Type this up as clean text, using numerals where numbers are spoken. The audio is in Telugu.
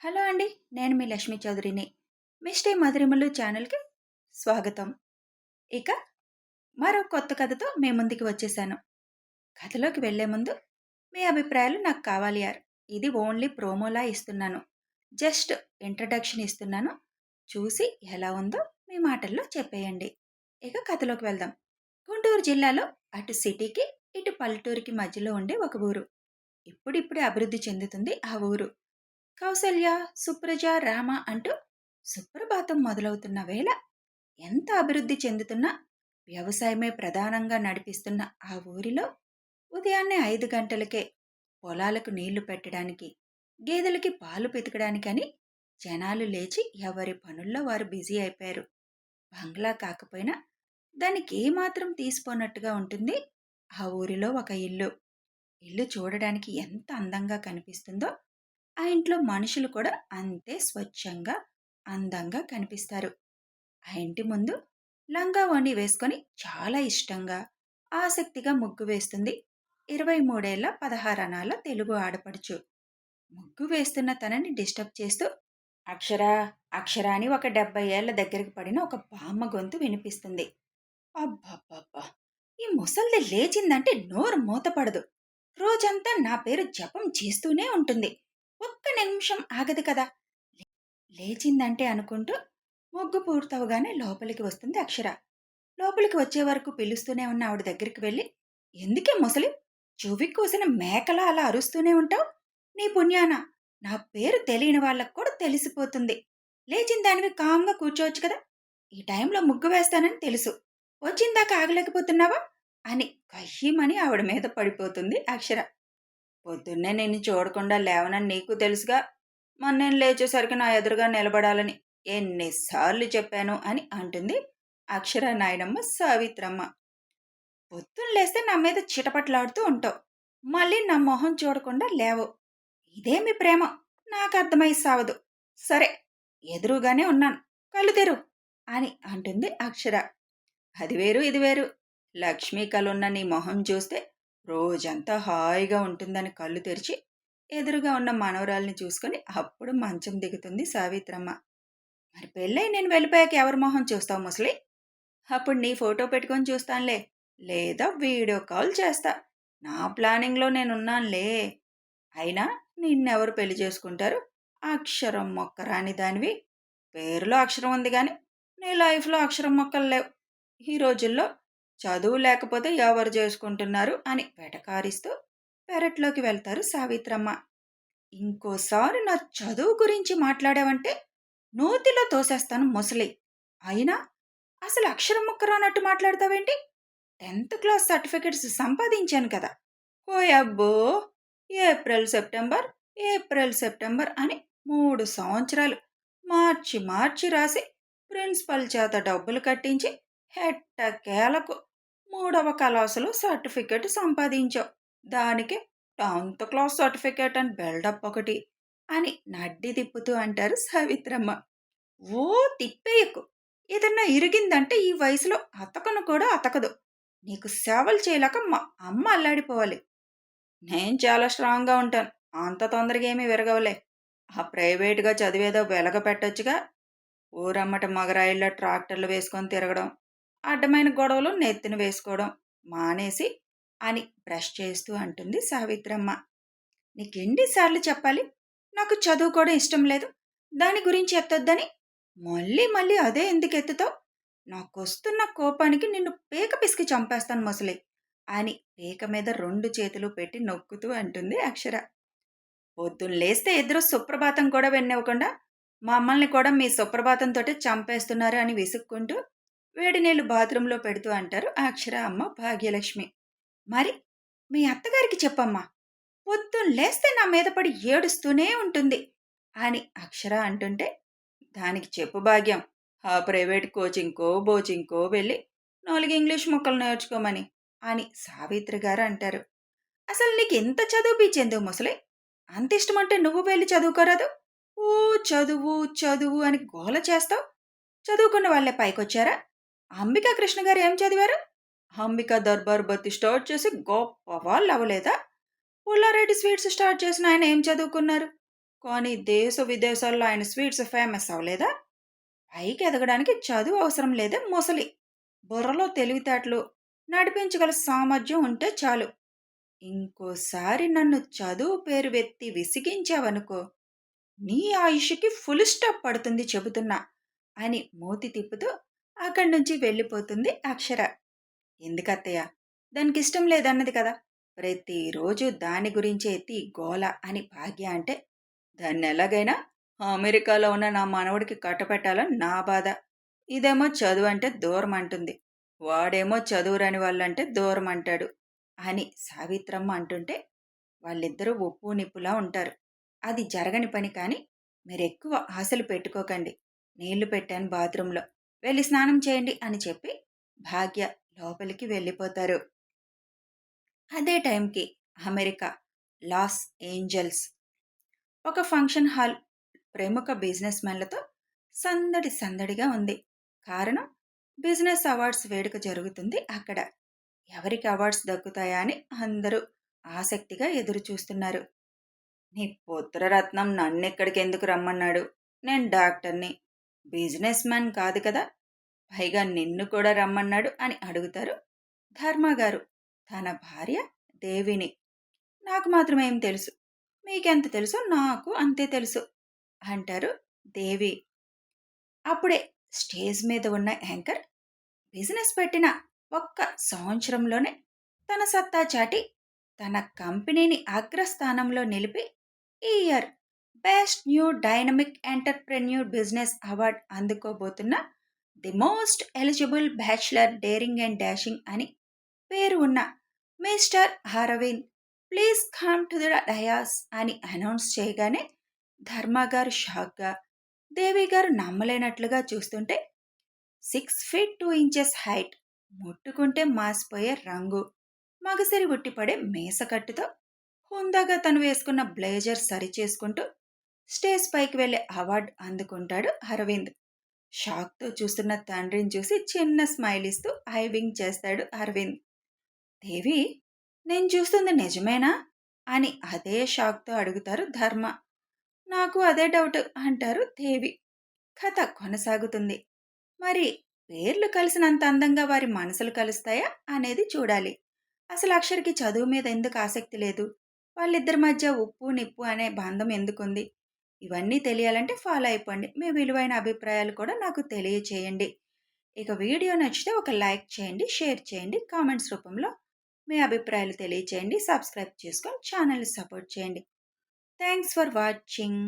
హలో అండి. నేను మీ లక్ష్మీ చౌదరిని. మిస్టీ మధురిమలు ఛానల్‌కి స్వాగతం. ఇక మరో కొత్త కథతో మీ ముందుకి వచ్చేసాను. కథలోకి వెళ్ళే ముందు మీ అభిప్రాయాలు నాకు కావాలి యార్. ఇది ఓన్లీ ప్రోమోలా ఇస్తున్నాను. జస్ట్ ఇంట్రడక్షన్ ఇస్తున్నాను. చూసి ఎలా ఉందో మీ మాటల్లో చెప్పేయండి. ఇక కథలోకి వెళ్దాం. గుంటూరు జిల్లాలో అటు సిటీకి, ఇటు పల్లెటూరికి మధ్యలో ఉండే ఒక ఊరు. ఇప్పుడిప్పుడే అభివృద్ధి చెందుతుంది ఆ ఊరు. కౌసల్య, సుప్రజ, రామ అంటూ సుప్రభాతం మొదలవుతున్న వేళ ఎంత అభివృద్ధి చెందుతున్నా వ్యవసాయమే ప్రధానంగా నడిపిస్తున్న ఆ ఊరిలో ఉదయాన్నే 5 గంటలకే పొలాలకు నీళ్లు పెట్టడానికి, గేదెలకి పాలు పితకడానికని జనాలు లేచి ఎవరి పనుల్లో వారు బిజీ అయిపోయారు. బంగ్లా కాకపోయినా దానికి ఏమాత్రం తీసిపోనట్టుగా ఉంటుంది ఆ ఊరిలో ఒక ఇల్లు. ఇల్లు చూడడానికి ఎంత అందంగా కనిపిస్తుందో ఆ ఇంట్లో మనుషులు కూడా అంతే స్వచ్ఛంగా, అందంగా కనిపిస్తారు. ఆ ఇంటి ముందు లంగా ఓణి వేసుకొని చాలా ఇష్టంగా, ఆసక్తిగా ముగ్గు వేస్తుంది 23 ఏళ్ల 16 అనాల తెలుగు ఆడపడుచు. ముగ్గు వేస్తున్న తనని డిస్టర్బ్ చేస్తూ అక్షర అక్షర అని ఒక 70 ఏళ్ల దగ్గరికి పడిన ఒక బామ్మ గొంతు వినిపిస్తుంది. అబ్బబ్బబ్బా! ఈ ముసల్ది లేచిందంటే నోరు మూతపడదు. రోజంతా నా పేరు జపం చేస్తూనే ఉంటుంది. ఒక్క నిమిషం ఆగదు కదా! లేచిందంటే అనుకుంటూ ముగ్గు పూర్తవగానే లోపలికి వస్తుంది అక్షర. లోపలికి వచ్చే వరకు పిలుస్తూనే ఉన్న ఆవిడ దగ్గరికి వెళ్ళి, ఎందుకే ముసలి చెవి కోసిన మేకలా అలా అరుస్తూనే ఉంటావు? నీ పుణ్యాన నా పేరు తెలియని వాళ్ళకు కూడా తెలిసిపోతుంది. లేచిన దానివి కామ్గా కూర్చోవచ్చు కదా! ఈ టైంలో ముగ్గు వేస్తానని తెలుసు. వచ్చిందాకా ఆగలేకపోతున్నావా? అని కయ్యమని ఆవిడ మీద పడిపోతుంది అక్షర. పొద్దున్నే నిన్ను చూడకుండా లేవనని నీకు తెలుసుగా. మరి నేను లేచేసరికి నా ఎదురుగా నిలబడాలని ఎన్నిసార్లు చెప్పాను అని అంటుంది అక్షర నాయనమ్మ సావిత్రమ్మ. పొద్దున్న లేస్తే నా మీద చిటపట్లాడుతూ ఉంటావు. మళ్ళీ నా మొహం చూడకుండా లేవు. ఇదేమి ప్రేమ నాకు అర్థమై సావదు. సరే, ఎదురుగానే ఉన్నాను, కళ్ళు తెరు అని అంటుంది అక్షర. అది వేరు ఇది వేరు. లక్ష్మీ కలున్న నీ మొహం చూస్తే రోజంతా హాయిగా ఉంటుందని కళ్ళు తెరిచి ఎదురుగా ఉన్న మనవరాల్ని చూసుకొని అప్పుడు మంచం దిగుతుంది సావిత్రమ్మ. మరి పెళ్ళై నేను వెళ్ళిపోయాక ఎవరి మొహం చూస్తావు ముసలి? అప్పుడు నీ ఫోటో పెట్టుకొని చూస్తానులే, లేదా వీడియో కాల్ చేస్తా. నా ప్లానింగ్లో నేనున్నానులే. అయినా నిన్నెవరు పెళ్లి చేసుకుంటారు? అక్షరం మొక్క రాని దానివి. పేరులో అక్షరం ఉంది కానీ నీ లైఫ్లో అక్షరం మొక్కలు లేవు. ఈ రోజుల్లో చదువు లేకపోతే ఎవరు చేసుకుంటున్నారు అని వెటకారిస్తూ పెరట్లోకి వెళ్తారు సావిత్రమ్మ. ఇంకోసారి నా చదువు గురించి మాట్లాడావంటే నూతిలో తోసేస్తాను ముసలి. అయినా అసలు అక్షరం ముక్క రానట్టు మాట్లాడతావేంటి? 10th క్లాస్ సర్టిఫికెట్స్ సంపాదించాను కదా. ఓ అబ్బో! ఏప్రిల్ సెప్టెంబర్, ఏప్రిల్ సెప్టెంబర్ అని 3 సంవత్సరాలు మార్చి మార్చి రాసి ప్రిన్సిపల్ చేత డబ్బులు కట్టించి హెట్టకేలకు 3వ క్లాసులో సర్టిఫికెట్ సంపాదించావు. దానికి 10th క్లాస్ సర్టిఫికెట్ అని బిల్డప్ ఒకటి అని నడ్డి తిప్పుతూ అంటారు సావిత్రమ్మ. ఓ తిప్పేయకు. ఏదన్నా ఇరిగిందంటే ఈ వయసులో అతకను కూడా అతకదు. నీకు సేవలు చేయలేక మా అమ్మ అల్లాడిపోవాలి. నేను చాలా స్ట్రాంగ్గా ఉంటాను. అంత తొందరగా ఏమీ విరగవులే. ఆ ప్రైవేటుగా చదివేదో వెలగ పెట్టొచ్చుగా. ఊరమ్మట మగరాయిళ్ళ ట్రాక్టర్లు వేసుకొని తిరగడం, అడ్డమైన గొడవలు నెత్తిన వేసుకోవడం మానేసి అని బ్రష్ చేస్తూ అంటుంది సావిత్రమ్మ. నీకెన్నిసార్లు చెప్పాలి నాకు చదువుకోవడం ఇష్టం లేదు, దాని గురించి ఎత్తొద్దని? మళ్ళీ మళ్ళీ అదే ఎందుకు ఎత్తుతావు? నాకొస్తున్న కోపానికి నిన్ను పీక పిసికి చంపేస్తాను ముసలి అని పీక మీద 2 చేతులు పెట్టి నొక్కుతూ అంటుంది అక్షర. పొద్దున్న లేస్తే ఇద్దరు సుప్రభాతం కూడా వినివ్వకుండా మమ్మల్ని కూడా మీ సుప్రభాతంతోటే చంపేస్తున్నారు అని విసుక్కుంటూ వేడి నీళ్లు బాత్రూంలో పెడుతూ అంటారు అక్షర అమ్మ భాగ్యలక్ష్మి. మరి మీ అత్తగారికి చెప్పమ్మా, పొద్దున్న లేస్తే నా మీద పడి ఏడుస్తూనే ఉంటుంది అని అక్షర అంటుంటే, దానికి చెప్పు భాగ్యం, ఆ ప్రైవేట్ కోచింగ్కో బోచింగ్కో వెళ్ళి 4 ఇంగ్లీష్ ముక్కలు నేర్చుకోమని అని సావిత్రి గారు అంటారు. అసలు నీకు ఎంత చదువు పిచ్చెందుకు ముసలి? అంత ఇష్టమంటే నువ్వు వెళ్ళి చదువుకోరాదు? ఓ చదువు చదువు అని గోల చేస్తావు. చదువుకున్న వాళ్ళే పైకొచ్చారా? అంబికా కృష్ణ గారు ఏం చదివారు? అంబికా దర్బార్ బత్తి స్టార్ట్ చేసి గొప్ప వాళ్ళు అవ్వలేదా? పుల్లారెడ్డి స్వీట్స్ స్టార్ట్ చేసిన ఆయన ఏం చదువుకున్నారు? కానీ దేశ విదేశాల్లో ఆయన స్వీట్స్ ఫేమస్ అవ్వలేదా? పైకి ఎదగడానికి చదువు అవసరం లేదే ముసలి. బుర్రలో తెలివితేటలు, నడిపించగల సామర్థ్యం ఉంటే చాలు. ఇంకోసారి నన్ను చదువు పేరు వెత్తి విసిగించావనుకో, నీ ఆయుష్‌కి ఫుల్ స్టాప్ పడుతుంది చెబుతున్నా అని మూతి తిప్పుతూ అక్కడి నుంచి వెళ్ళిపోతుంది అక్షర. ఎందుకత్తయ్య? దానికిష్టం లేదన్నది కదా! ప్రతిరోజు దాని గురించే ఎత్తి గోల అని భాగ్య అంటే, దాన్నెలాగైనా అమెరికాలో ఉన్న నా మనవడికి కట్టపెట్టాలని నా బాధ. ఇదేమో చదువంటే దూరమంటుంది. వాడేమో చదువురాని వాళ్ళంటే దూరమంటాడు అని సావిత్రమ్మ అంటుంటే, వాళ్ళిద్దరూ ఉప్పు నిప్పులా ఉంటారు. అది జరగని పని కానీ, మీరెక్కువ ఆశలు పెట్టుకోకండి. నీళ్లు పెట్టాను బాత్రూంలో. వెళ్ళి స్నానం చేయండి అని చెప్పి భాగ్య లోపలికి వెళ్ళిపోతారు. అదే టైంకి అమెరికా లాస్ ఏంజల్స్ ఒక ఫంక్షన్ హాల్ ప్రముఖ బిజినెస్ మెన్లతో సందడి సందడిగా ఉంది. కారణం, బిజినెస్ అవార్డ్స్ వేడుక జరుగుతుంది అక్కడ. ఎవరికి అవార్డ్స్ దక్కుతాయా అని అందరూ ఆసక్తిగా ఎదురు చూస్తున్నారు. నీ పుత్రరత్నం నన్నెక్కడికి ఎందుకు రమ్మన్నాడు? నేను డాక్టర్ని, బిజినెస్ మ్యాన్ కాదు కదా, పైగా నిన్ను కూడా రమ్మన్నాడు అని అడుగుతారు ధర్మగారు తన భార్య దేవిని. నాకు మాత్రం ఏం తెలుసు, మీకెంత తెలుసో నాకు అంతే తెలుసు అంటారు దేవి. అప్పుడే స్టేజ్ మీద ఉన్న యాంకర్ బిజినెస్ పెట్టిన ఒక్క సంవత్సరంలోనే తన సత్తా చాటి తన కంపెనీని అగ్రస్థానంలో నిలిపి ఈ year best new dynamic entrepreneur business award అందుకోబోతున్న the most eligible bachelor daring and dashing అని పేరు ఉన్న mister Arvind please come to the dais అని అనౌన్స్ చేయగానే ధర్మగారు షాక్గా, దేవి గారు నమ్మలేనట్లుగా చూస్తుంటే 6 feet 2 inches హైట్, ముట్టుకుంటే మాసిపోయే రంగు, మగసిరి ఉట్టిపడే మేసకట్టుతో హుందాగా తను వేసుకున్న బ్లేజర్ సరిచేసుకుంటూ స్టేజ్ పైకి వెళ్లే అవార్డు అందుకుంటాడు అరవింద్. షాక్తో చూస్తున్న తండ్రిని చూసి చిన్న స్మైల్ ఇస్తూ ఐవింగ్ చేస్తాడు అరవింద్. దేవి, నేను చూస్తుంది నిజమేనా అని అదే షాక్తో అడుగుతారు ధర్మ. నాకు అదే డౌట్ అంటారు దేవి. కథ కొనసాగుతుంది. మరి పేర్లు కలిసినంత అందంగా వారి మనసులు కలుస్తాయా అనేది చూడాలి. అసలు అక్షర్కి చదువు మీద ఎందుకు ఆసక్తి లేదు? వాళ్ళిద్దరి మధ్య ఉప్పు నిప్పు అనే బంధం ఎందుకుంది? ఇవన్నీ తెలియాలంటే ఫాలో అయిపోండి. మీ విలువైన అభిప్రాయాలు కూడా నాకు తెలియచేయండి. ఇక వీడియో నచ్చితే ఒక లైక్ చేయండి, షేర్ చేయండి, కామెంట్స్ రూపంలో మీ అభిప్రాయాలు తెలియచేయండి, సబ్స్క్రైబ్ చేసుకొని ఛానల్ని సపోర్ట్ చేయండి. Thanks for watching.